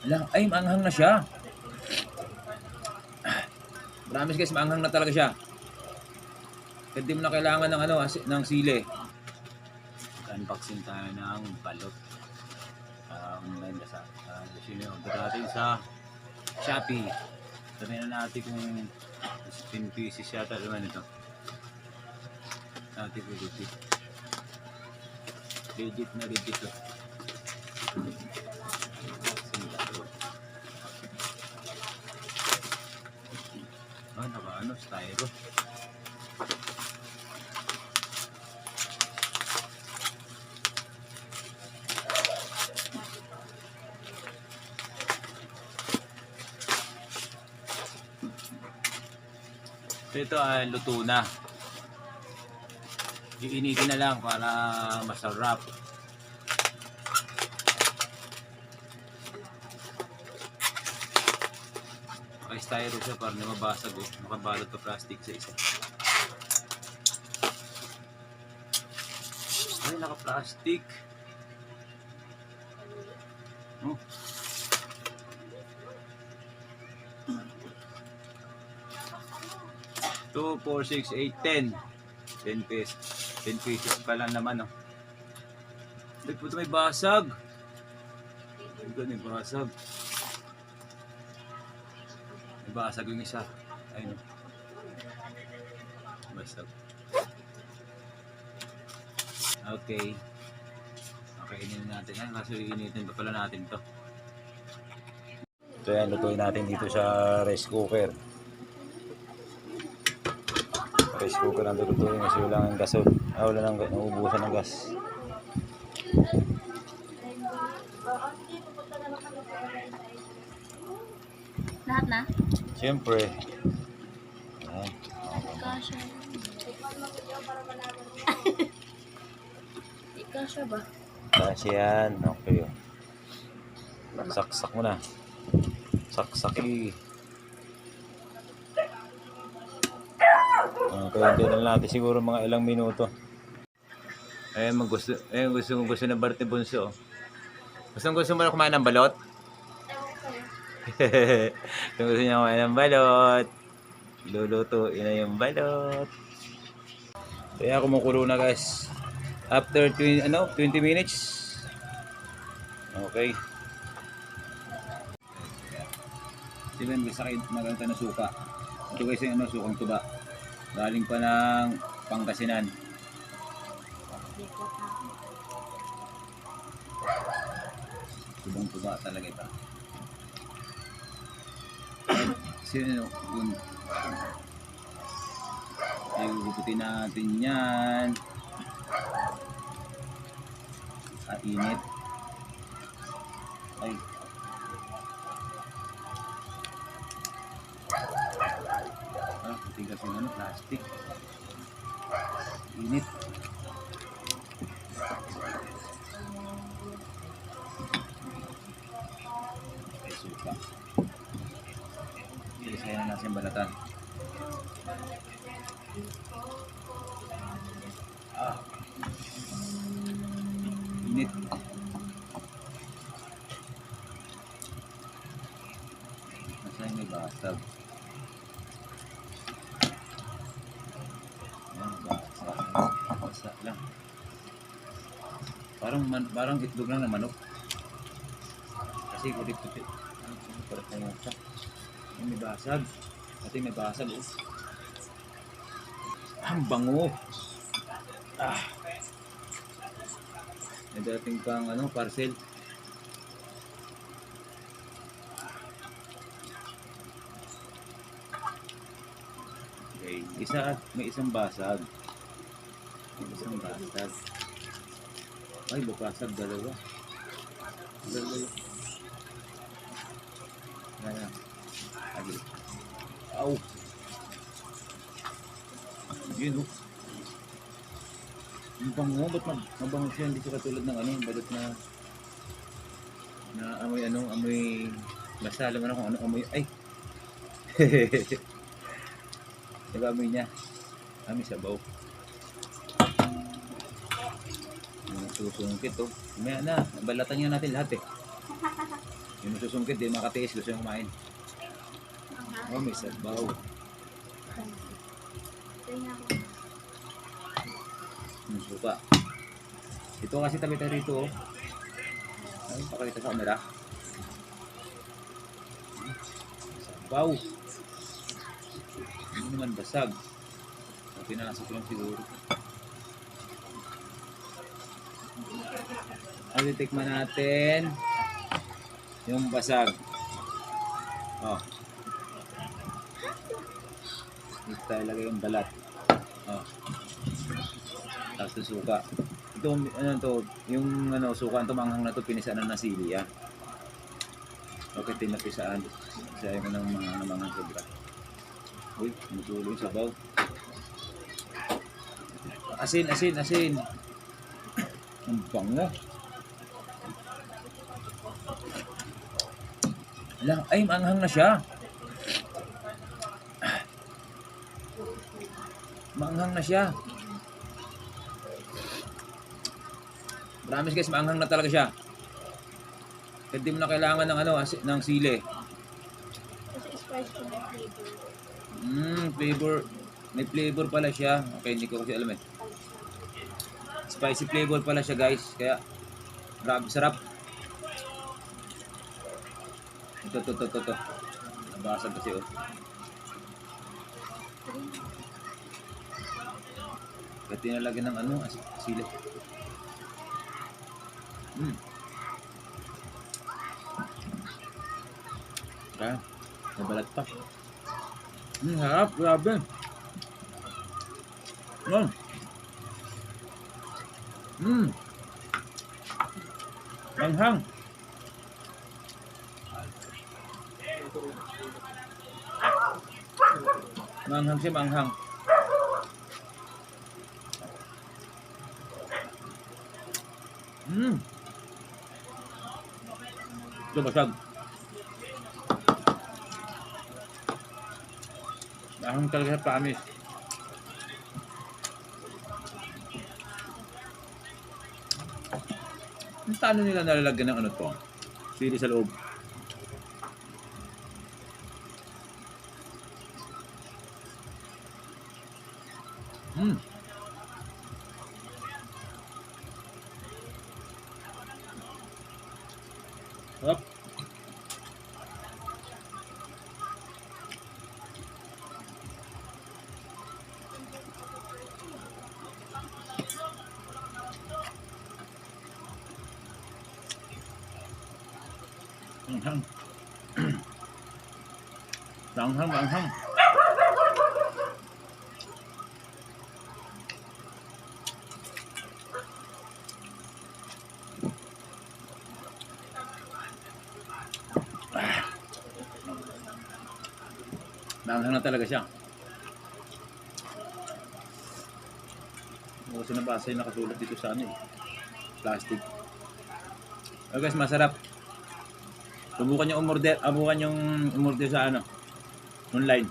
Ala, ay maanghang na siya. Promise guys, maanghang na talaga siya. Kaya di mo na kailangan ng ng sili. Unboxing tayo ng balot. Online na sa order natin sa Shopee. Sabihin na natin kung 10 pieces yata naman ito. Natin po legit. Legit na legit to. Styro. So ito ay luto na. Iinitin na lang para masarap. Ay styro siya para na mabasag oh. Nakabalot pa plastic sa isa. Ay naka-plastic. Oh. Two, 4, 6, 8, 10. 10 pesos. 10 pesos pa lang naman oh. Ay puto may basag. Ito may basag. May basag yung isa. Ayun oh. Basag. Okay. Kainin natin yan kasi iinitin pa pala natin to. So yan, lutuin natin dito sa rice cooker. Rice cooker ang lutuin kasi wala ng gasol. Wala nang naubusan ng gas. Lahat na? Siyempre. Ayan. Kasha. Kasha ba? Kasi yan. Okay. Saksak mo na. Saksaki. Kaya doon na natin siguro mga ilang minuto. Ayan, gusto na Barte Bunso. Gusto mo na kumain ng balot? Gusto niya kumain ng balot. Lulutuin na yung balot. Kaya kumukulo na guys. After 20 minutes. Okay. Silan guys, sakit maganda na suka. Ito guys yung sukang tuba. Galing pa ng Pangasinan. Tubang tuba talaga ito. Sino yun? Gugupitin natin yan. Init. Ay. Tigas yung plastic. Init. Ay, suka. Ilisaya na natin balatan. Init. Masaya may basag. Basa lang. Parang itlog lang na manok. Kasi kulit-kulit. Parang tayo siya. May basag. Kasi may basag oh. Ang bango. May dating pang parcel. Okay, may isang basag. Ay, basag dalawa. Ayan. Agi. Au. Yun oh. Yung bango, ba't mabango siya? Hindi siya katulad ng balot na amoy amoy basta alam mo na kung ano amoy. Ay! Diba amoy niya? Amoy sabaw. Susungkit oh. Umaya na, balatan nga natin lahat eh. Yung susungkit, di makatiis, gusto yung kumain. Oh, may sabaw. Yung suka. Ito kasi tabi-tabi rito, oh. Ay, pakita sa camera. Sabaw. Hindi naman basag. Pinasok ko lang siguro. Ay, titikman natin yung basag. Oh. Dito tayo lagay yung balat. Oh. Tapos yung suka. Ito, ano to, yung ano, suka ang tumanghang na to, pinisanan na sili, ah. Okay, tinapisaan. Isa yung ng mga sobra. Uy, mutulo yung sabaw. Asin, asin, asin. Ang bango. Lang, ay, maanghang na siya. Maanghang na siya. Promise guys, maanghang na talaga siya. Kaya di mo na kailangan ng ano, ng sili. Kasi spice ko na flavor. Flavor. May flavor pala siya. Okay, hindi ko kasi alam eh. Spicy flavor pala siya guys. Kaya, grabe sarap. Ito. Nabasag kasi oh. Kaya tinalagyan ng ano, sili. Kaya, nabalat pa. Harap, grabe. Manghang. Manghang siya, manghang. Ito basag. Manghang talaga sa promise. Paano nila nalalagyan ng ano to? Sili sa loob. Sarap. Manghang. Manghang. Manghang na talaga siya. Kasi nabasa yung nakasulat dito sa ano eh. Plastic. Oh guys, masarap. Subukan yung umorder sa ano, online.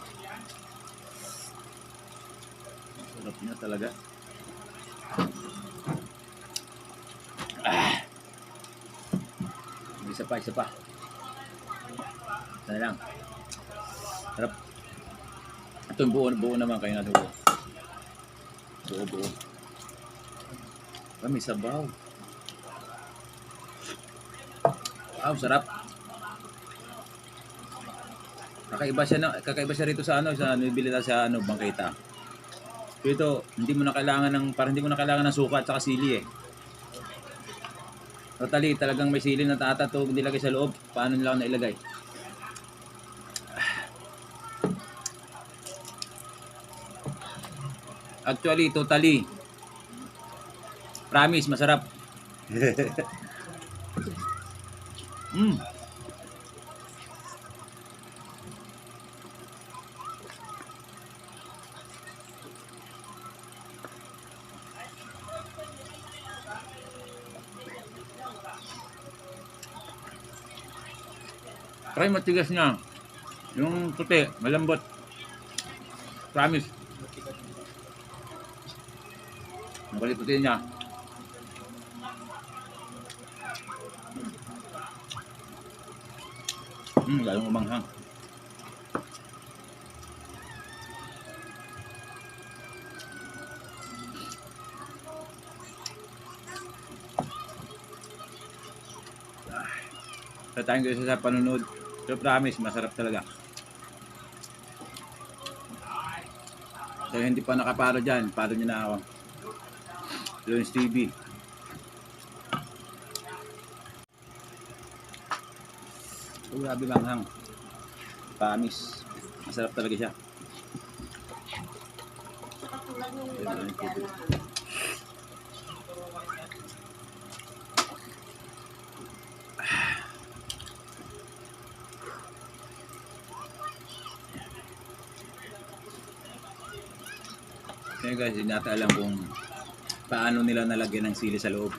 Sarap niya talaga. Isa pa. Sana lang. Sarap. Ito buo naman kayo na buo. Buo. May sabaw. Wow, sarap. Kakaiba siya rito sa bibili sa bangketa. Pero hindi mo na kailangan ng suka at saka sili eh. Totally, talagang may sili na to nilagay sa loob. Paano nila nailagay? Actually, totally. Promise, masarap. Try matigas niya. Yung puti, malambot. Promise. Nakaliputin niya. Lalong umanghang. Sa tayong guys sa panunod. So promise, masarap talaga. So hindi pa nakaparo dyan, paro nyo na ako. Lunes TV. Oh, grabe manghang. Promise. Masarap talaga siya. Kaya guys, hindi natin alam kung paano nila nalagyan ng sili sa loob.